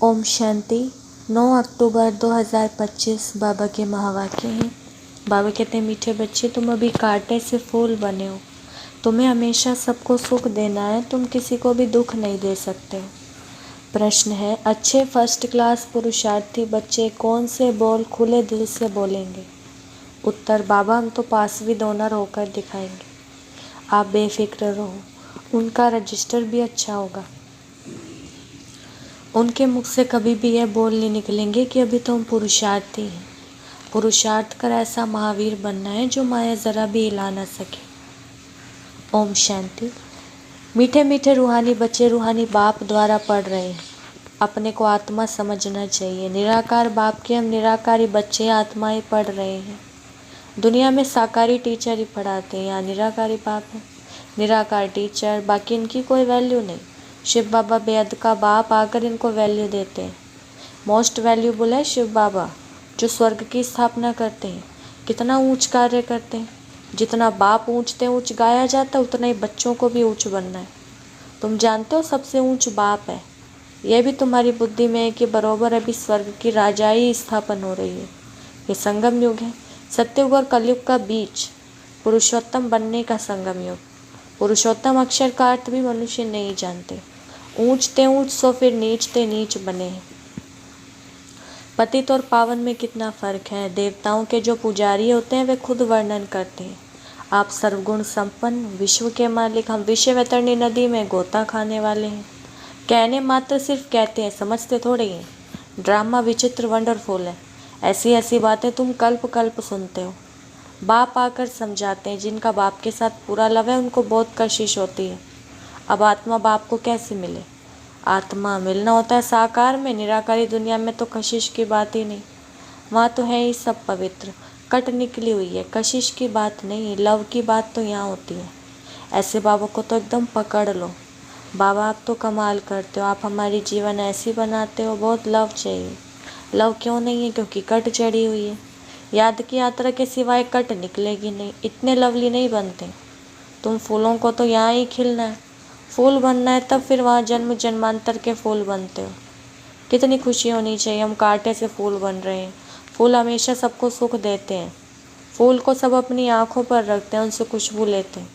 ओम शांति। 9 अक्टूबर 2025 बाबा के महावाक्य हैं। बाबा कहते हैं, मीठे बच्चे, तुम अभी कांटे से फूल बने हो। तुम्हें हमेशा सबको सुख देना है, तुम किसी को भी दुख नहीं दे सकते हो। प्रश्न है, अच्छे फर्स्ट क्लास पुरुषार्थी बच्चे कौन से बोल खुले दिल से बोलेंगे? उत्तर, बाबा हम तो पासवी ओनर होकर दिखाएंगे। आप बेफिक्र रहो, उनका रजिस्टर भी अच्छा होगा। उनके मुख से कभी भी यह बोल नहीं निकलेंगे कि अभी तो हम पुरुषार्थी हैं। पुरुषार्थ कर ऐसा महावीर बनना है जो माया जरा भी हिला ना सके। ओम शांति। मीठे मीठे रूहानी बच्चे रूहानी बाप द्वारा पढ़ रहे हैं। अपने को आत्मा समझना चाहिए। निराकार बाप के हम निराकारी बच्चे आत्माएं पढ़ रहे हैं। दुनिया में साकारी टीचर ही पढ़ाते हैं, यहाँ निराकारी बाप है। निराकार टीचर, बाकी इनकी कोई वैल्यू नहीं। शिव बाबा बेअद का बाप आकर इनको वैल्यू देते हैं। मोस्ट वैल्यूबल है शिव बाबा, जो स्वर्ग की स्थापना करते हैं। कितना ऊंच कार्य करते हैं। जितना बाप ऊंचते ऊंच गाया जाता है, उतना ही बच्चों को भी ऊंच बनना है। तुम जानते हो सबसे ऊंच बाप है। यह भी तुम्हारी बुद्धि में है कि बरोबर अभी स्वर्ग की राजाई स्थापन हो रही है। ये संगम युग है, सत्ययुग और कलयुग का बीच, पुरुषोत्तम बनने का संगम युग। पुरुषोत्तम अक्षर का अर्थ भी मनुष्य नहीं जानते। ऊंचते ऊंच सो फिर नीचते नीच बने हैं। पतित और पावन में कितना फर्क है। देवताओं के जो पुजारी होते हैं वे खुद वर्णन करते हैं, आप सर्वगुण संपन्न विश्व के मालिक, हम विषय वैतरणी नदी में गोता खाने वाले हैं। कहने मात्र सिर्फ कहते हैं, समझते थोड़े हैं। ड्रामा विचित्र वंडरफुल है। ऐसी ऐसी बातें तुम कल्प कल्प सुनते हो। बाप आकर समझाते हैं। जिनका बाप के साथ पूरा लव है उनको बहुत कशिश होती है। अब आत्मा बाप को कैसे मिले? आत्मा मिलना होता है साकार में। निराकारी दुनिया में तो कशिश की बात ही नहीं। वहाँ तो है ही सब पवित्र, कट निकली हुई है। कशिश की बात नहीं, लव की बात तो यहाँ होती है। ऐसे बाबा को तो एकदम पकड़ लो। बाबा आप तो कमाल करते हो, आप हमारी जीवन ऐसी बनाते हो। बहुत लव चाहिए। लव क्यों नहीं है? क्योंकि कट चढ़ी हुई है। याद की यात्रा के सिवाय कट निकलेगी नहीं। इतने लवली नहीं बनते। तुम फूलों को तो यहाँ ही खिलना है, फूल बनना है, तब फिर वहाँ जन्म जन्मांतर के फूल बनते हो। कितनी खुशी होनी चाहिए, हम कांटे से फूल बन रहे हैं। फूल हमेशा सबको सुख देते हैं। फूल को सब अपनी आँखों पर रखते हैं, उनसे खुशबू लेते हैं।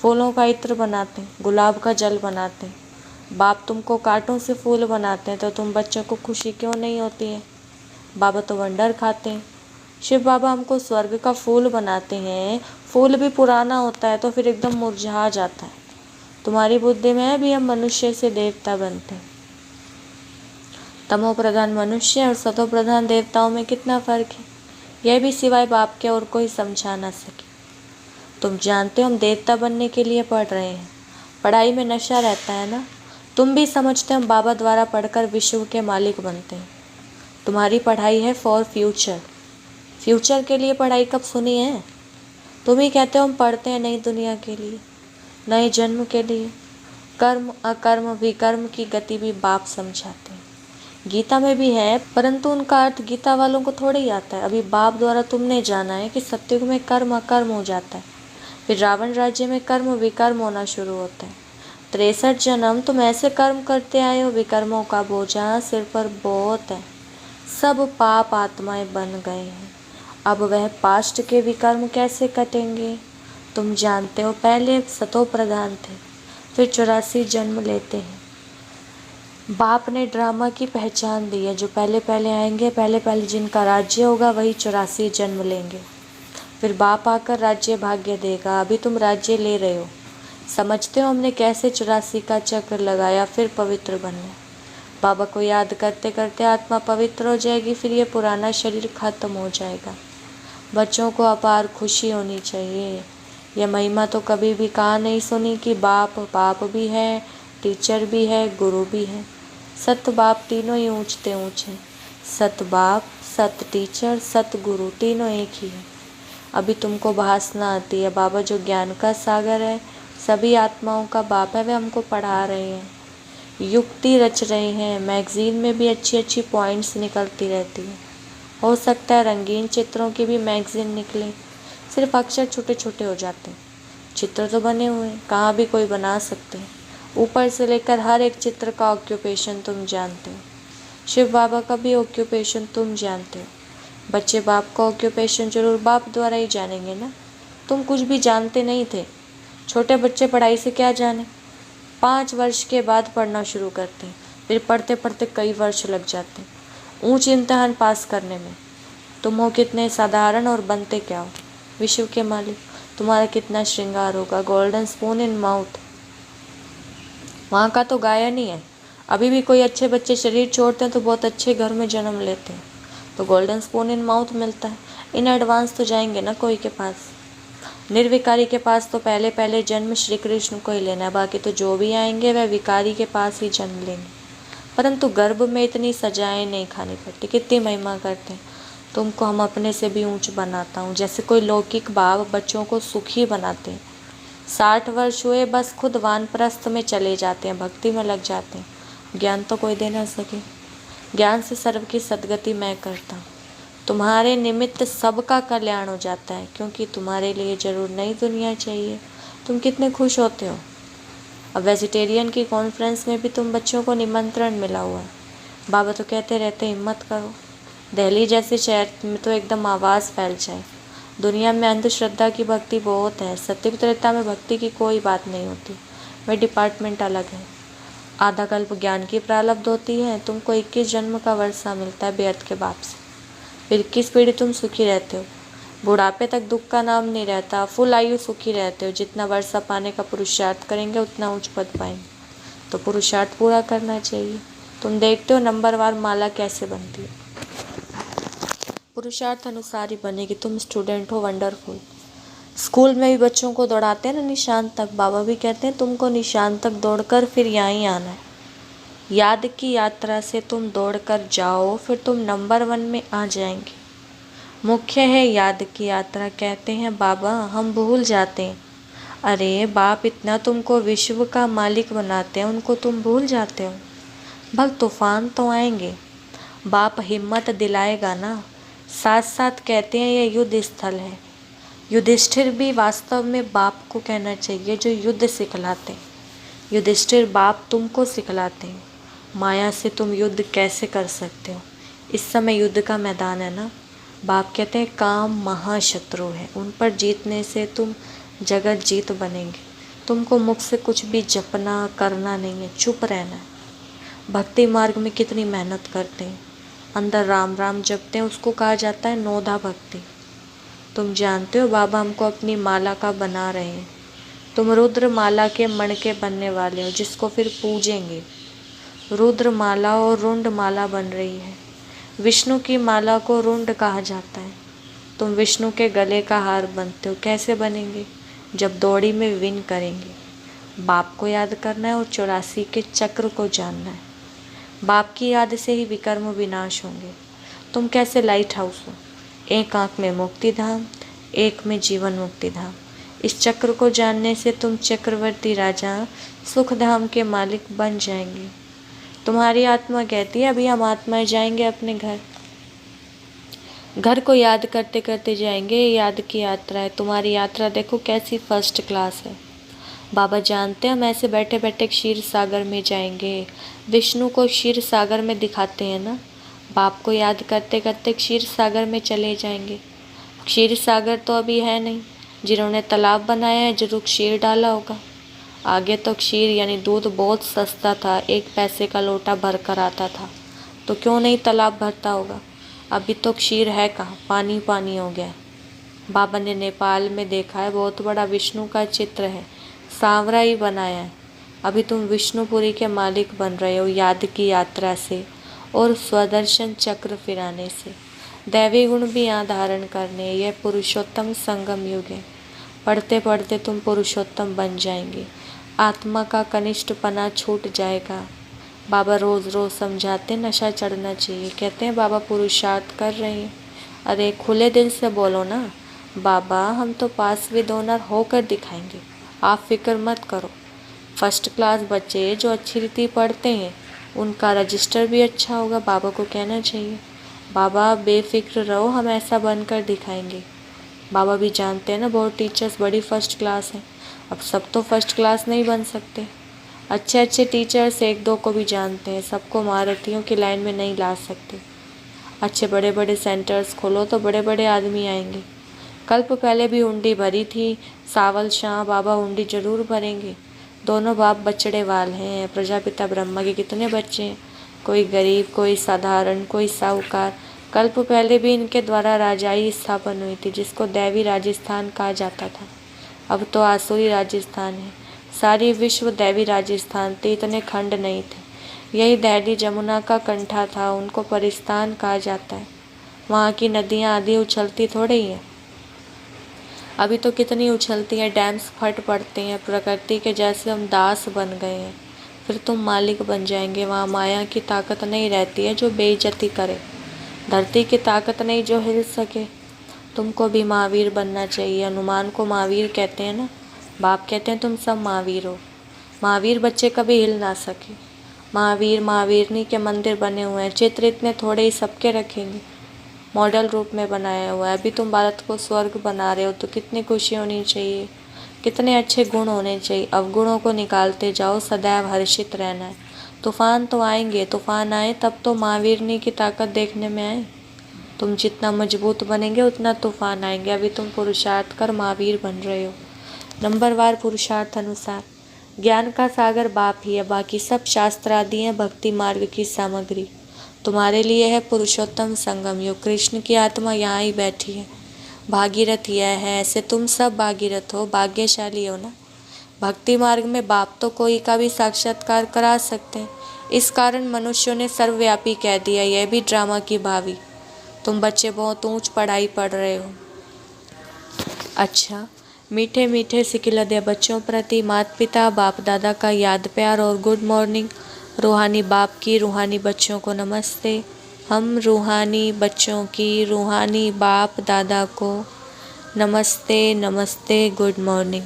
फूलों का इत्र बनाते हैं, गुलाब का जल बनाते हैं। बाप तुमको कांटों से फूल बनाते हैं तो तुम बच्चों को खुशी क्यों नहीं होती है? बाबा तो वंडर खाते हैं। शिव बाबा हमको स्वर्ग का फूल बनाते हैं। फूल भी पुराना होता है तो फिर एकदम मुरझा जाता है। तुम्हारी बुद्धि में भी हम मनुष्य से देवता बनते हैं। तमो प्रधान मनुष्य और सतो प्रधान देवताओं में कितना फर्क है, यह भी सिवाय बाप के और कोई समझा ना सके। तुम जानते हो हम देवता बनने के लिए पढ़ रहे हैं। पढ़ाई में नशा रहता है ना। तुम भी समझते हो हम बाबा द्वारा पढ़कर विश्व के मालिक बनते हैं। तुम्हारी पढ़ाई है फॉर फ्यूचर। फ्यूचर के लिए पढ़ाई कब सुनी है? तुम ही कहते हो हम पढ़ते हैं नई दुनिया के लिए, नए जन्म के लिए। कर्म अकर्म विकर्म की गति भी बाप समझाते हैं। गीता में भी है, परंतु उनका अर्थ गीता वालों को थोड़ा ही आता है। अभी बाप द्वारा तुमने जाना है कि सत्युग में कर्म अकर्म हो जाता है, फिर रावण राज्य में कर्म विकर्म होना शुरू होता है। 63 जन्म तुम ऐसे कर्म करते आए हो, विकर्मों का बोझा सिर पर बहुत है। सब पाप आत्माएं बन गए हैं। अब वह पास्ट के विकर्म कैसे कटेंगे? तुम जानते हो, पहले सतो प्रधान थे, फिर 84 जन्म लेते हैं। बाप ने ड्रामा की पहचान दी है। जो पहले पहले आएंगे, पहले पहले जिनका राज्य होगा वही 84 जन्म लेंगे। फिर बाप आकर राज्य भाग्य देगा। अभी तुम राज्य ले रहे हो। समझते हो हमने कैसे 84 का चक्र लगाया, फिर पवित्र बनना। बाबा को याद करते करते आत्मा पवित्र हो जाएगी, फिर ये पुराना शरीर खत्म हो जाएगा। बच्चों को अपार खुशी होनी चाहिए। यह महिमा तो कभी भी कहा नहीं सुनी कि बाप बाप भी है, टीचर भी है, गुरु भी है। सत बाप तीनों ही ऊंचते ऊंच हैं। सत बाप, सत टीचर, सत गुरु तीनों एक ही है। अभी तुमको भासना आती है। बाबा जो ज्ञान का सागर है, सभी आत्माओं का बाप है, वे हमको पढ़ा रहे हैं, युक्ति रच रहे हैं। मैगजीन में भी अच्छी अच्छी पॉइंट्स निकलती रहती है। हो सकता है रंगीन चित्रों की भी मैगजीन निकले, सिर्फ अक्षर छोटे छोटे हो जाते हैं। चित्र तो बने हुए हैं, कहाँ भी कोई बना सकते हैं। ऊपर से लेकर हर एक चित्र का ऑक्यूपेशन तुम जानते हो। शिव बाबा का भी ऑक्यूपेशन तुम जानते हो। बच्चे बाप का ऑक्यूपेशन जरूर बाप द्वारा ही जानेंगे ना। तुम कुछ भी जानते नहीं थे। छोटे बच्चे पढ़ाई से क्या जाने, 5 वर्ष के बाद पढ़ना शुरू करते हैं, फिर पढ़ते पढ़ते कई वर्ष लग जाते हैं ऊंच इम्तिहान पास करने में। तुम हो कितने साधारण और बनते क्या हो। विश्व के मालिक, तुम्हारा कितना श्रृंगार होगा। गोल्डन स्पून इन माउथ, वहाँ का तो गायन ही है। अभी भी कोई अच्छे बच्चे शरीर छोड़ते हैं तो बहुत अच्छे घर में जन्म लेते हैं, तो गोल्डन स्पून इन माउथ मिलता है। इन एडवांस तो जाएंगे ना कोई के पास। निर्विकारी के पास तो पहले पहले जन्म श्री कृष्ण को ही लेना है, बाकी तो जो भी आएंगे वह विकारी के पास ही जन्म लेंगे। परंतु गर्भ में इतनी सजाएं नहीं खानी पड़ती। कितनी महिमा करते हैं। तुमको हम अपने से भी ऊंच बनाता हूँ, जैसे कोई लौकिक बाप बच्चों को सुखी बनाते हैं। 60 वर्ष हुए बस खुद वानप्रस्थ में चले जाते हैं, भक्ति में लग जाते हैं। ज्ञान तो कोई दे ना सके। ज्ञान से सर्व की सदगति मैं करता हूँ। तुम्हारे निमित्त सबका कल्याण हो जाता है, क्योंकि तुम्हारे लिए जरूर नई दुनिया चाहिए। तुम कितने खुश होते हो। अब वेजिटेरियन की कॉन्फ्रेंस में भी तुम बच्चों को निमंत्रण मिला हुआ है। बाबा तो कहते रहते हिम्मत करो। दिल्ली जैसे शहर में तो एकदम आवाज़ फैल जाए। दुनिया में अंधश्रद्धा की भक्ति बहुत है। सत्य त्रेता में भक्ति की कोई बात नहीं होती, वह डिपार्टमेंट अलग है। आधा कल्प ज्ञान की प्रारब्ध होती है। तुमको 21 जन्म का वर्षा मिलता है बेअर्थ के बाप से। फिर 21 पीढ़ी तुम सुखी रहते हो। बुढ़ापे तक दुख का नाम नहीं रहता। फुल आयु सुखी रहते हो। जितना वर्षा पाने का पुरुषार्थ करेंगे उतना उच्च पद पाएंगे, तो पुरुषार्थ पूरा करना चाहिए। तुम देखते हो नंबरवार माला कैसे बनती है। पुरुषार्थ अनुसार ही बनेगी। तुम स्टूडेंट हो, वंडरफुल। स्कूल में भी बच्चों को दौड़ाते हैं ना निशान तक। बाबा भी कहते हैं तुमको निशान तक दौड़कर फिर यहाँ ही आना है। याद की यात्रा से तुम दौड़कर जाओ, फिर तुम नंबर 1 में आ जाएंगे। मुख्य है याद की यात्रा। कहते हैं बाबा हम भूल जाते हैं। अरे बाप इतना तुमको विश्व का मालिक बनाते हैं, उनको तुम भूल जाते हो। भक्त तूफान तो आएंगे, बाप हिम्मत दिलाएगा ना। साथ साथ कहते हैं यह युद्ध स्थल है। युधिष्ठिर भी वास्तव में बाप को कहना चाहिए जो युद्ध सिखलाते हैं। युधिष्ठिर बाप तुमको सिखलाते हैं माया से तुम युद्ध कैसे कर सकते हो। इस समय युद्ध का मैदान है ना। बाप कहते हैं काम महाशत्रु है, उन पर जीतने से तुम जगत जीत बनेंगे। तुमको मुख से कुछ भी जपना करना नहीं है, चुप रहना है। भक्ति मार्ग में कितनी मेहनत करते हैं, अंदर राम राम जपते हैं, उसको कहा जाता है नौधा भक्ति। तुम जानते हो बाबा हमको अपनी माला का बना रहे हैं। तुम रुद्र माला के मण के बनने वाले हो, जिसको फिर पूजेंगे। रुद्र माला और रुंड माला बन रही है। विष्णु की माला को रुंड कहा जाता है। तुम विष्णु के गले का हार बनते हो। कैसे बनेंगे? जब दौड़ी में विन करेंगे। बाप को याद करना है और 84 के चक्र को जानना है। बाप की याद से ही विकर्म विनाश होंगे। तुम कैसे लाइट हाउस हो, एक आँख में मुक्ति धाम, एक में जीवन मुक्ति धाम। इस चक्र को जानने से तुम चक्रवर्ती राजा सुख धाम के मालिक बन जाएंगे। तुम्हारी आत्मा कहती है अभी हम आत्माएं जाएंगे अपने घर। घर को याद करते करते जाएंगे। याद की यात्रा है। तुम्हारी यात्रा देखो कैसी फर्स्ट क्लास है। बाबा जानते हैं हम ऐसे बैठे बैठे क्षीर सागर में जाएंगे। विष्णु को क्षीर सागर में दिखाते हैं ना। बाप को याद करते करते क्षीर सागर में चले जाएंगे। क्षीर सागर तो अभी है नहीं। जिन्होंने तालाब बनाया है जरूर क्षीर डाला होगा। आगे तो क्षीर यानी दूध बहुत सस्ता था, 1 पैसे का लोटा भर कर आता था, तो क्यों नहीं तालाब भरता होगा। अभी तो क्षीर है कहाँ, पानी पानी हो गया। बाबा ने नेपाल में देखा है, बहुत बड़ा विष्णु का चित्र है, सांवरा ही बनाया है। अभी तुम विष्णुपुरी के मालिक बन रहे हो याद की यात्रा से और स्वदर्शन चक्र फिराने से। दैवी गुण भी यहाँ धारण करने। यह पुरुषोत्तम संगम युग है। पढ़ते पढ़ते तुम पुरुषोत्तम बन जाएंगे। आत्मा का कनिष्ठपना छूट जाएगा। बाबा रोज़ रोज़ समझाते नशा चढ़ना चाहिए। कहते हैं बाबा पुरुषार्थ कर रहे हैं। अरे खुले दिल से बोलो ना, बाबा हम तो पास विद ऑनर होकर दिखाएंगे, आप फिक्र मत करो। फर्स्ट क्लास बच्चे जो अच्छी रीति पढ़ते हैं उनका रजिस्टर भी अच्छा होगा। बाबा को कहना चाहिए बाबा बेफिक्र रहो, हम ऐसा बनकर दिखाएंगे। बाबा भी जानते हैं ना बहुत टीचर्स बड़ी फर्स्ट क्लास हैं। अब सब तो फर्स्ट क्लास नहीं बन सकते। अच्छे अच्छे टीचर्स एक दो को भी जानते हैं, सबको महारथियों की लाइन में नहीं ला सकते। अच्छे बड़े बड़े सेंटर्स खोलो तो बड़े बड़े आदमी आएंगे। कल्प पहले भी हुंडी भरी थी, सावल शाह बाबा हुंडी जरूर भरेंगे। दोनों बाप बछड़े वाल हैं। प्रजापिता ब्रह्मा के कितने बच्चे हैं, कोई गरीब, कोई साधारण, कोई साहूकार। कल्प पहले भी इनके द्वारा राजाई स्थापन हुई थी, जिसको दैवी राजस्थान कहा जाता था। अब तो आसुरी राजस्थान है। सारी विश्व दैवी राजस्थान थी, इतने खंड नहीं थे। यही दहली जमुना का कंठा था, उनको परिस्तान कहा जाता है। वहाँ की नदियाँ आधी उछलती थोड़ी हैं, अभी तो कितनी उछलती हैं, डैम्स फट पड़ते हैं। प्रकृति के जैसे हम दास बन गए हैं। फिर तुम मालिक बन जाएंगे। वहाँ माया की ताकत नहीं रहती है जो बेइज्जती करे, धरती की ताकत नहीं जो हिल सके। तुमको भी महावीर बनना चाहिए। हनुमान को महावीर कहते हैं ना, बाप कहते हैं तुम सब महावीर हो। महावीर बच्चे कभी हिल ना सके। महावीर महावीरनी के मंदिर बने हुए हैं, चित्र इतने थोड़े ही सबके रखेंगे, मॉडल रूप में बनाया हुआ है। अभी तुम भारत को स्वर्ग बना रहे हो तो कितनी खुशी होनी चाहिए, कितने अच्छे गुण होने चाहिए। अवगुणों को निकालते जाओ, सदैव हर्षित रहना है। तूफान तो आएंगे, तूफान आए तब तो महावीरनी की ताकत देखने में आए। तुम जितना मजबूत बनेंगे उतना तूफान आएंगे। अभी तुम पुरुषार्थ कर महावीर बन रहे हो, नंबरवार पुरुषार्थ अनुसार। ज्ञान का सागर बाप ही है, बाकी सब शास्त्र आदि हैं भक्ति मार्ग की सामग्री। तुम्हारे लिए है पुरुषोत्तम संगम युग। कृष्ण की आत्मा यहाँ ही बैठी है, भागीरथ यह है। ऐसे तुम सब भागीरथ हो, भाग्यशाली हो ना। भक्ति मार्ग में बाप तो कोई का भी साक्षात्कार करा सकते हैं। इस कारण मनुष्यों ने सर्वव्यापी कह दिया, यह भी ड्रामा की भावी। तुम बच्चे बहुत ऊंच पढ़ाई पढ़ रहे हो। अच्छा, मीठे मीठे सिकिलदे बच्चों प्रति माता पिता बाप दादा का याद प्यार और गुड मॉर्निंग। रूहानी बाप की रूहानी बच्चों को नमस्ते। हम रूहानी बच्चों की रूहानी बाप दादा को नमस्ते नमस्ते, गुड मॉर्निंग।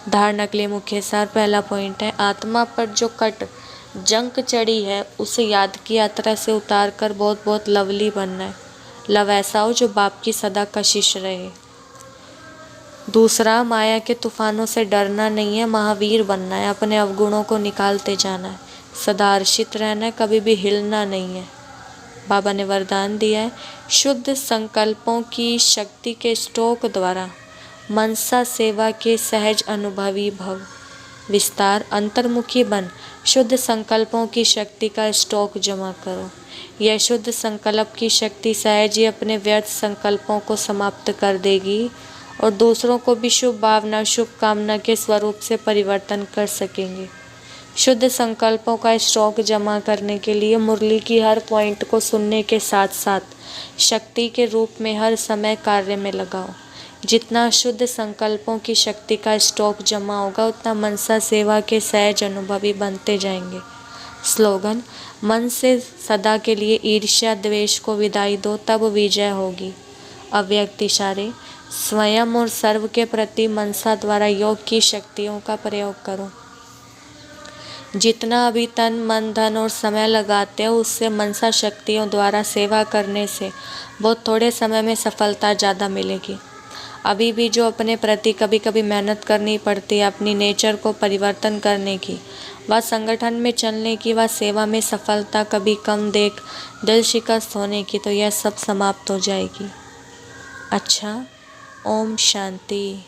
धारणा के लिए मुख्य सार। पहला पॉइंट है, आत्मा पर जो जंक चढ़ी है उसे याद की यात्रा से उतार कर बहुत बहुत लवली बनना है। लव ऐसा हो जो बाप की सदा कशिश रहे। दूसरा, माया के तूफानों से डरना नहीं है, महावीर बनना है। अपने अवगुणों को निकालते जाना है, सदा हर्षित रहना है, कभी भी हिलना नहीं है। बाबा ने वरदान दिया है, शुद्ध संकल्पों की शक्ति के स्टोक द्वारा मनसा सेवा के सहज अनुभवी भव। विस्तार, अंतर्मुखी बन शुद्ध संकल्पों की शक्ति का स्टॉक जमा करो। यह शुद्ध संकल्प की शक्ति सहज ही अपने व्यर्थ संकल्पों को समाप्त कर देगी और दूसरों को भी शुभ भावना शुभ कामना के स्वरूप से परिवर्तन कर सकेंगे। शुद्ध संकल्पों का स्टॉक जमा करने के लिए मुरली की हर पॉइंट को सुनने के साथ साथ शक्ति के रूप में हर समय कार्य में लगाओ। जितना शुद्ध संकल्पों की शक्ति का स्टॉक जमा होगा उतना मनसा सेवा के सहज अनुभवी बनते जाएंगे। स्लोगन, मन से सदा के लिए ईर्ष्या द्वेष को विदाई दो, तब विजय होगी। अव्यक्त इशारे, स्वयं और सर्व के प्रति मनसा द्वारा योग की शक्तियों का प्रयोग करो। जितना अभी तन मन धन और समय लगाते हो उससे मनसा शक्तियों द्वारा सेवा करने से बहुत थोड़े समय में सफलता ज़्यादा मिलेगी। अभी भी जो अपने प्रति कभी कभी मेहनत करनी पड़ती है अपनी नेचर को परिवर्तन करने की, व संगठन में चलने की, व सेवा में सफलता कभी कम देख दिल शिकस्त होने की, तो यह सब समाप्त हो जाएगी। अच्छा, ओम शांति।